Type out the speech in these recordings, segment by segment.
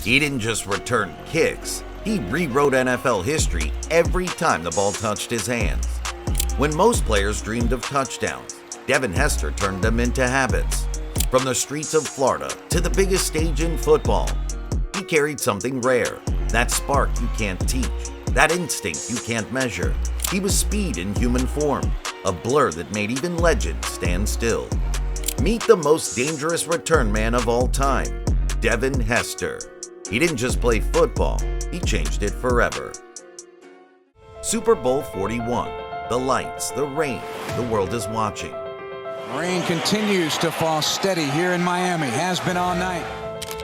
He didn't just return kicks, he rewrote NFL history every time the ball touched his hands. When most players dreamed of touchdowns, Devin Hester turned them into habits. From the streets of Florida to the biggest stage in football, he carried something rare, that spark you can't teach, that instinct you can't measure. He was speed in human form, a blur that made even legends stand still. Meet the most dangerous return man of all time, Devin Hester. He didn't just play football, he changed it forever. Super Bowl 41. The lights, the rain, the world is watching. Rain continues to fall steady here in Miami, has been all night.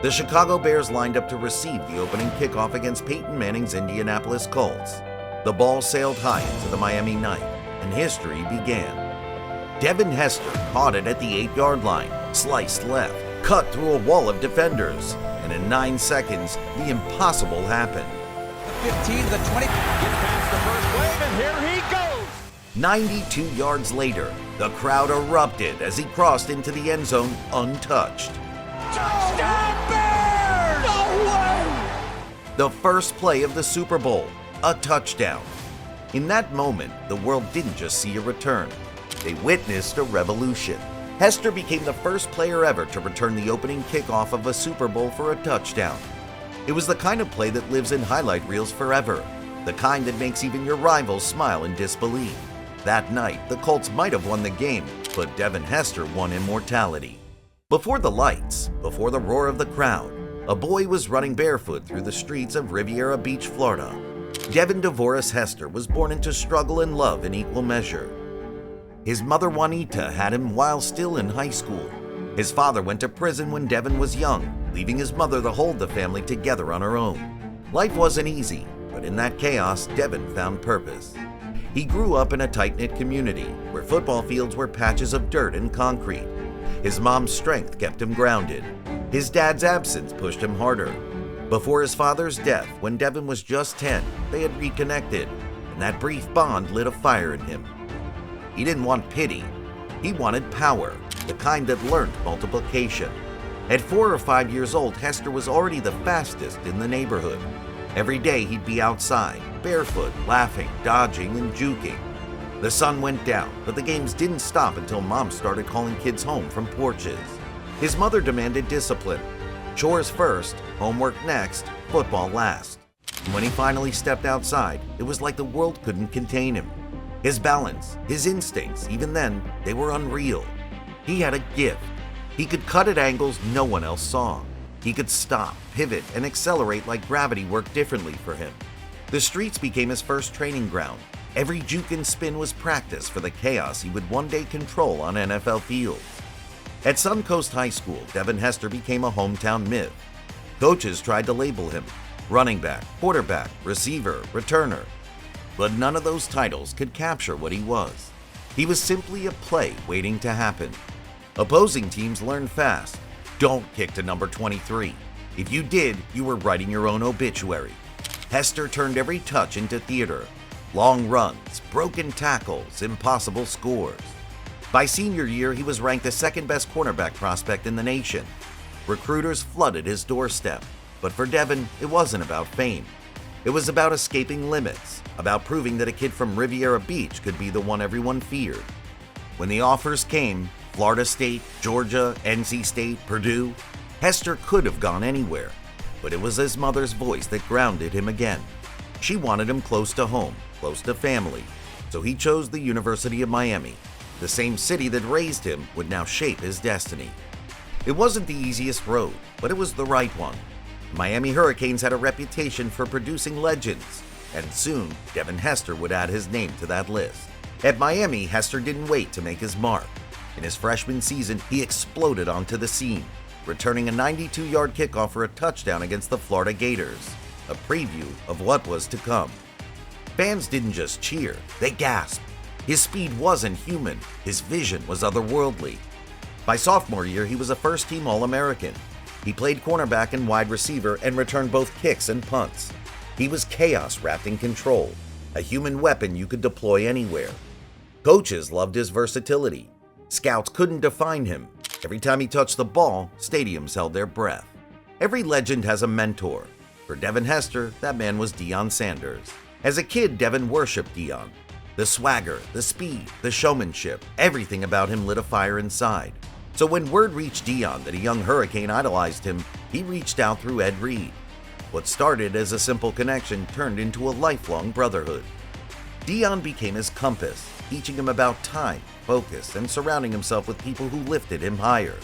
The Chicago Bears lined up to receive the opening kickoff against Peyton Manning's Indianapolis Colts. The ball sailed high into the Miami night, and history began. Devin Hester caught it at the 8-yard line, sliced left, cut through a wall of defenders, and in 9 seconds, the impossible happened. The 15 to the 20, gets past the first wave, and here he goes! 92 yards later, the crowd erupted as he crossed into the end zone untouched. Touchdown Bears! No way! The first play of the Super Bowl, a touchdown. In that moment, the world didn't just see a return. They witnessed a revolution. Hester became the first player ever to return the opening kickoff of a Super Bowl for a touchdown. It was the kind of play that lives in highlight reels forever, the kind that makes even your rivals smile in disbelief. That night, the Colts might have won the game, but Devin Hester won immortality. Before the lights, before the roar of the crowd, a boy was running barefoot through the streets of Riviera Beach, Florida. Devin DeVoris Hester was born into struggle and love in equal measure. His mother Juanita had him while still in high school. His father went to prison when Devin was young, leaving his mother to hold the family together on her own. Life wasn't easy, but in that chaos, Devin found purpose. He grew up in a tight-knit community where football fields were patches of dirt and concrete. His mom's strength kept him grounded. His dad's absence pushed him harder. Before his father's death, when Devin was just 10, they had reconnected, and that brief bond lit a fire in him. He didn't want pity. He wanted power, the kind that learned multiplication. At 4 or 5 years old, Hester was already the fastest in the neighborhood. Every day he'd be outside, barefoot, laughing, dodging, and juking. The sun went down, but the games didn't stop until Mom started calling kids home from porches. His mother demanded discipline. Chores first, homework next, football last. And when he finally stepped outside, it was like the world couldn't contain him. His balance, his instincts, even then, they were unreal. He had a gift. He could cut at angles no one else saw. He could stop, pivot, and accelerate like gravity worked differently for him. The streets became his first training ground. Every juke and spin was practice for the chaos he would one day control on NFL fields. At Suncoast High School, Devin Hester became a hometown myth. Coaches tried to label him running back, quarterback, receiver, returner. But none of those titles could capture what he was. He was simply a play waiting to happen. Opposing teams learned fast. Don't kick to number 23. If you did, you were writing your own obituary. Hester turned every touch into theater. Long runs, broken tackles, impossible scores. By senior year, he was ranked the second-best cornerback prospect in the nation. Recruiters flooded his doorstep. But for Devin, it wasn't about fame. It was about escaping limits, about proving that a kid from Riviera Beach could be the one everyone feared. When the offers came, Florida State, Georgia, NC State, Purdue, Hester could have gone anywhere, but it was his mother's voice that grounded him again. She wanted him close to home, close to family, so he chose the University of Miami. The same city that raised him would now shape his destiny. It wasn't the easiest road, but it was the right one. Miami Hurricanes had a reputation for producing legends, and soon Devin Hester would add his name to that list. At Miami, Hester didn't wait to make his mark. In his freshman season, he exploded onto the scene, returning a 92-yard kickoff for a touchdown against the Florida Gators, a preview of what was to come. Fans didn't just cheer, they gasped. His speed wasn't human, his vision was otherworldly. By sophomore year, he was a first-team All-American. He played cornerback and wide receiver and returned both kicks and punts. He was chaos wrapped in control, a human weapon you could deploy anywhere. Coaches loved his versatility. Scouts couldn't define him. Every time he touched the ball, stadiums held their breath. Every legend has a mentor. For Devin Hester, that man was Deion Sanders. As a kid, Devin worshipped Deion. The swagger, the speed, the showmanship, everything about him lit a fire inside. So when word reached Deion that a young Hurricane idolized him, he reached out through Ed Reed. What started as a simple connection turned into a lifelong brotherhood. Deion became his compass, teaching him about time, focus, and surrounding himself with people who lifted him higher.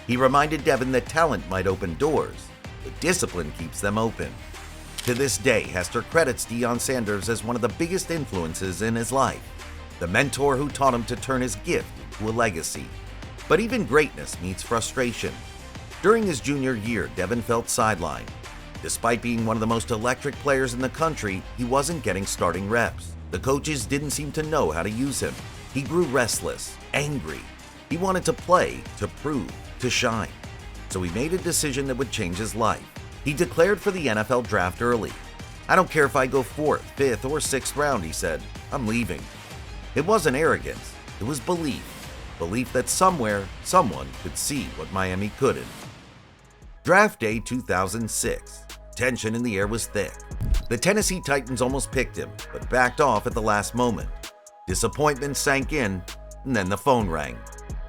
He reminded Devin that talent might open doors, but discipline keeps them open. To this day, Hester credits Deion Sanders as one of the biggest influences in his life, the mentor who taught him to turn his gift into a legacy. But even greatness meets frustration. During his junior year, Devin felt sidelined. Despite being one of the most electric players in the country, he wasn't getting starting reps. The coaches didn't seem to know how to use him. He grew restless, angry. He wanted to play, to prove, to shine. So he made a decision that would change his life. He declared for the NFL draft early. "I don't care if I go 4th, 5th, or 6th round," he said. "I'm leaving." It wasn't arrogance. It was belief. Belief that somewhere, someone could see what Miami couldn't. Draft day 2006. Tension in the air was thick. The Tennessee Titans almost picked him, but backed off at the last moment. Disappointment sank in, and then the phone rang.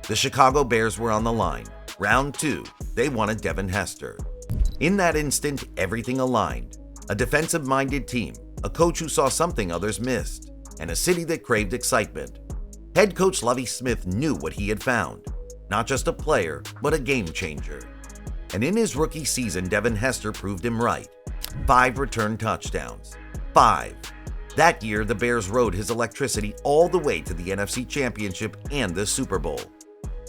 The Chicago Bears were on the line. Round 2, they wanted Devin Hester. In that instant, everything aligned. A defensive-minded team, a coach who saw something others missed, and a city that craved excitement. Head coach Lovie Smith knew what he had found. Not just a player, but a game changer. And in his rookie season, Devin Hester proved him right. 5 return touchdowns. 5. That year, the Bears rode his electricity all the way to the NFC Championship and the Super Bowl.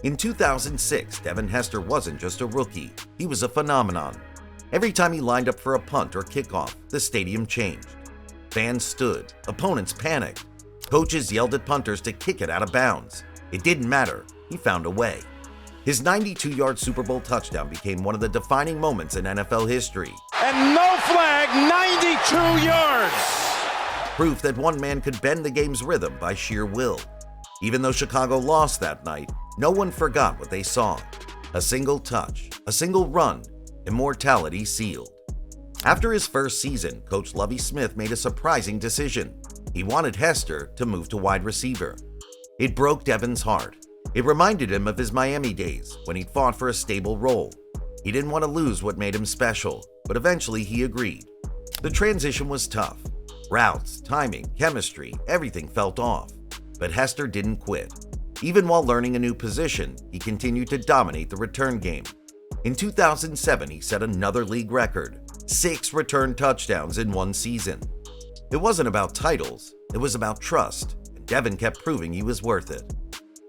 In 2006, Devin Hester wasn't just a rookie, he was a phenomenon. Every time he lined up for a punt or kickoff, the stadium changed. Fans stood, opponents panicked. Coaches yelled at punters to kick it out of bounds. It didn't matter, he found a way. His 92-yard Super Bowl touchdown became one of the defining moments in NFL history. And no flag, 92 yards! Proof that one man could bend the game's rhythm by sheer will. Even though Chicago lost that night, no one forgot what they saw. A single touch, a single run, immortality sealed. After his first season, Coach Lovie Smith made a surprising decision. He wanted Hester to move to wide receiver. It broke Devin's heart. It reminded him of his Miami days when he'd fought for a stable role. He didn't want to lose what made him special, but eventually he agreed. The transition was tough. Routes, timing, chemistry, everything felt off. But Hester didn't quit. Even while learning a new position, he continued to dominate the return game. In 2007, he set another league record, 6 return touchdowns in one season. It wasn't about titles, it was about trust, and Devin kept proving he was worth it.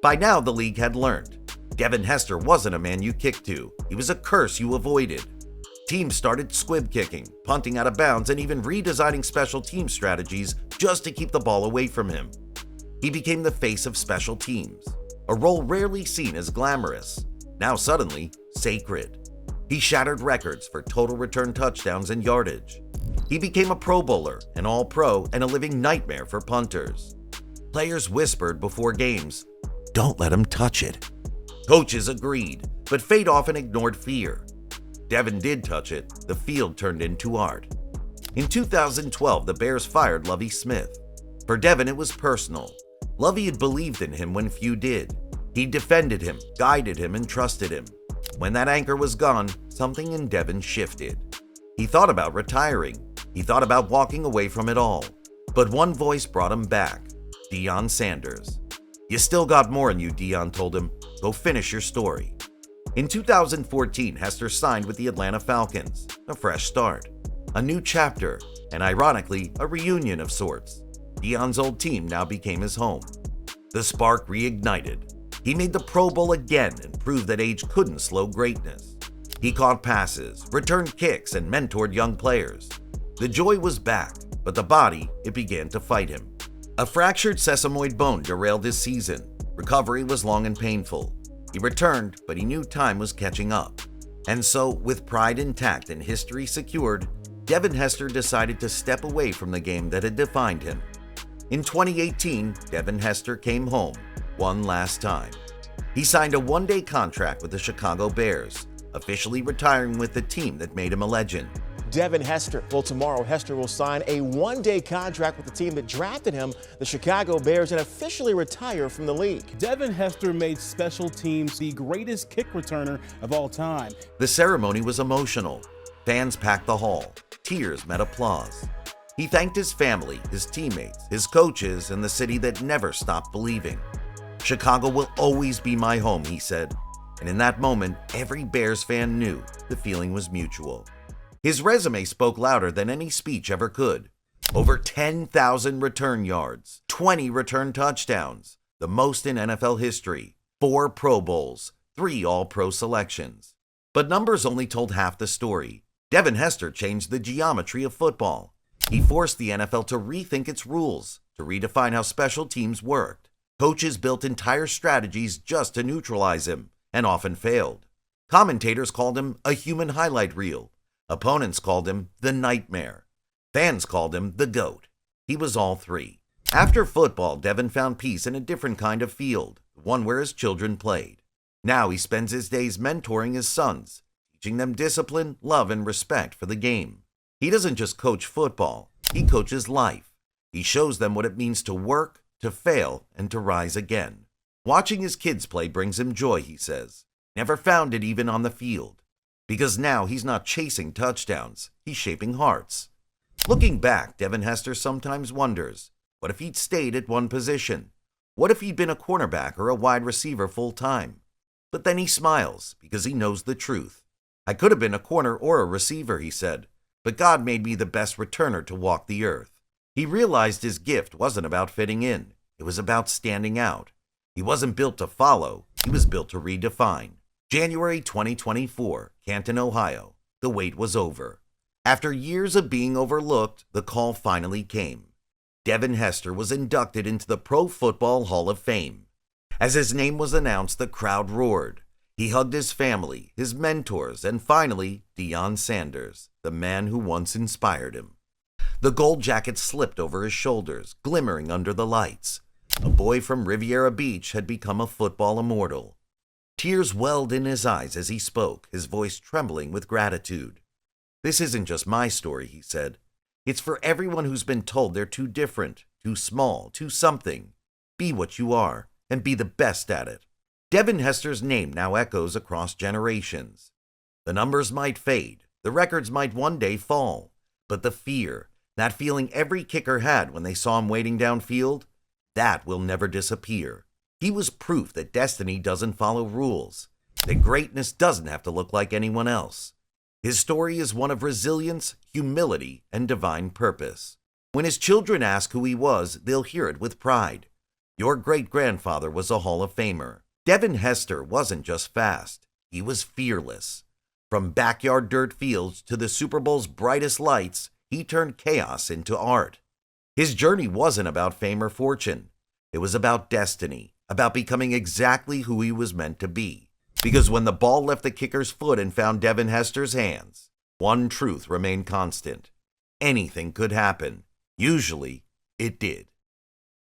By now, the league had learned. Devin Hester wasn't a man you kicked to, he was a curse you avoided. Teams started squib kicking, punting out of bounds, and even redesigning special team strategies just to keep the ball away from him. He became the face of special teams, a role rarely seen as glamorous, now suddenly sacred. He shattered records for total return touchdowns and yardage. He became a Pro Bowler, an All-Pro, and a living nightmare for punters. Players whispered before games, "Don't let him touch it." Coaches agreed, but fate often ignored fear. Devin did touch it, the field turned into art. In 2012, the Bears fired Lovie Smith. For Devin, it was personal. Lovie had believed in him when few did. He defended him, guided him, and trusted him. When that anchor was gone, something in Devin shifted. He thought about retiring. He thought about walking away from it all. But one voice brought him back, Deion Sanders. "You still got more in you," Deion told him. "Go finish your story." In 2014, Hester signed with the Atlanta Falcons, a fresh start, a new chapter, and ironically, a reunion of sorts. Deion's old team now became his home. The spark reignited. He made the Pro Bowl again and proved that age couldn't slow greatness. He caught passes, returned kicks, and mentored young players. The joy was back, but the body, it began to fight him. A fractured sesamoid bone derailed his season. Recovery was long and painful. He returned, but he knew time was catching up. And so, with pride intact and history secured, Devin Hester decided to step away from the game that had defined him. In 2018, Devin Hester came home, one last time. He signed a one-day contract with the Chicago Bears, officially retiring with the team that made him a legend. Devin Hester. Well, tomorrow, Hester will sign a one-day contract with the team that drafted him, the Chicago Bears, and officially retire from the league. Devin Hester made special teams the greatest kick returner of all time. The ceremony was emotional. Fans packed the hall. Tears met applause. He thanked his family, his teammates, his coaches, and the city that never stopped believing. "Chicago will always be my home," he said. And in that moment, every Bears fan knew the feeling was mutual. His resume spoke louder than any speech ever could. Over 10,000 return yards, 20 return touchdowns, the most in NFL history, 4 Pro Bowls, 3 All-Pro selections. But numbers only told half the story. Devin Hester changed the geometry of football. He forced the NFL to rethink its rules, to redefine how special teams worked. Coaches built entire strategies just to neutralize him, and often failed. Commentators called him a human highlight reel. Opponents called him the nightmare. Fans called him the GOAT. He was all three. After football, Devin found peace in a different kind of field, one where his children played. Now he spends his days mentoring his sons, teaching them discipline, love, and respect for the game. He doesn't just coach football, he coaches life. He shows them what it means to work, to fail, and to rise again. Watching his kids play brings him joy, he says. Never found it even on the field. Because now he's not chasing touchdowns, he's shaping hearts. Looking back, Devin Hester sometimes wonders, what if he'd stayed at one position? What if he'd been a cornerback or a wide receiver full time? But then he smiles, because he knows the truth. "I could have been a corner or a receiver," he said, "but God made me the best returner to walk the earth." He realized his gift wasn't about fitting in, it was about standing out. He wasn't built to follow, he was built to redefine. January 2024, Canton, Ohio. The wait was over. After years of being overlooked, the call finally came. Devin Hester was inducted into the Pro Football Hall of Fame. As his name was announced, the crowd roared. He hugged his family, his mentors, and finally, Deion Sanders, the man who once inspired him. The gold jacket slipped over his shoulders, glimmering under the lights. A boy from Riviera Beach had become a football immortal. Tears welled in his eyes as he spoke, his voice trembling with gratitude. "This isn't just my story," he said. "It's for everyone who's been told they're too different, too small, too something. Be what you are, and be the best at it." Devin Hester's name now echoes across generations. The numbers might fade, the records might one day fall, but the fear, that feeling every kicker had when they saw him waiting downfield, that will never disappear. He was proof that destiny doesn't follow rules, that greatness doesn't have to look like anyone else. His story is one of resilience, humility, and divine purpose. When his children ask who he was, they'll hear it with pride. Your great-grandfather was a Hall of Famer. Devin Hester wasn't just fast, he was fearless. From backyard dirt fields to the Super Bowl's brightest lights, he turned chaos into art. His journey wasn't about fame or fortune. It was about destiny, about becoming exactly who he was meant to be. Because when the ball left the kicker's foot and found Devin Hester's hands, one truth remained constant. Anything could happen. Usually, it did.